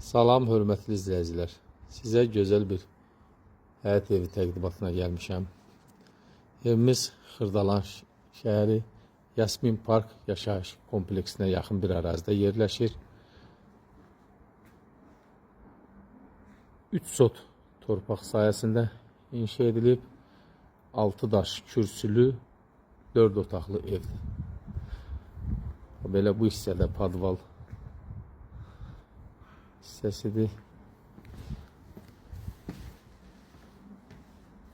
Salam, hörmətli izləyicilər. Sizə gözəl bir həyət evi təqdimatına gəlmişəm. Evimiz Xırdalan şəhəri Yasmin Park yaşayış kompleksinə yaxın bir ərazidə yerləşir. 3 sot torpaq sahəsində inşa edilib. 6 daş kürsülü, 4 otaqlı evdir. Belə bu hissədə padval hissəsidir.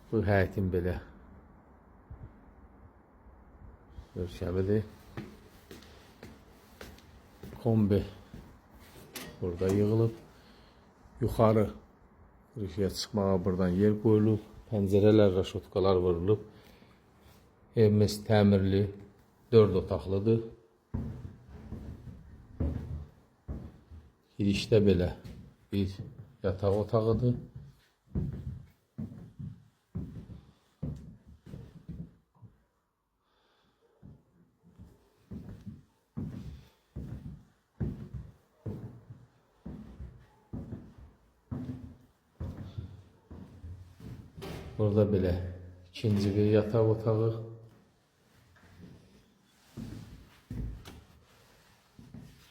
Bu həyətin belə görkəmidir. Kombi burada yığılıb. Yuxarı qırışıya çıxmağa buradan yer qoyulub. Pəncərələr, raşotkalar vurulub. Evimiz təmirli, 4 otaqlıdır. Girişdə belə bir yataq otağıdır. Burada belə ikinci bir yataq otağı.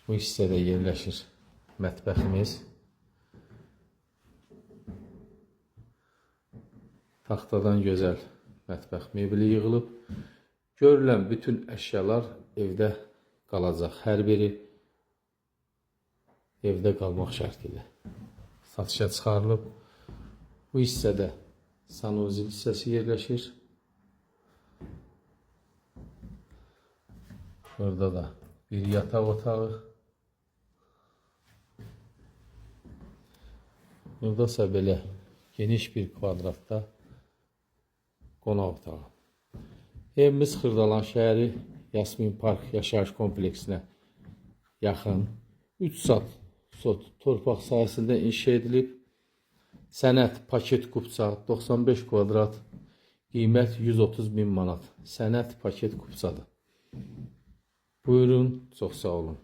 Bu hissədə yerləşir mətbəximiz. Taxtadan gözəl mətbəx mebeli yığılıb. Görülən bütün əşyalar evdə qalacaq. Hər biri evdə qalmaq şərti ilə satışa çıxarılıb. Bu hissədə sanuzil hissəsi yerləşir. Burada da bir yataq otağı. Burada ise belə geniş bir kvadratda qonaq otağı. Evimiz Xırdalan şəhəri Yasmin Park yaşayış kompleksinə yaxın 3 sot torpaq sahəsində inşa edilib. Sənəd paket kupça 95 kvadrat, qiymət 130.000 manat. Sənəd paket kupçadır. Buyurun, çox sağ olun.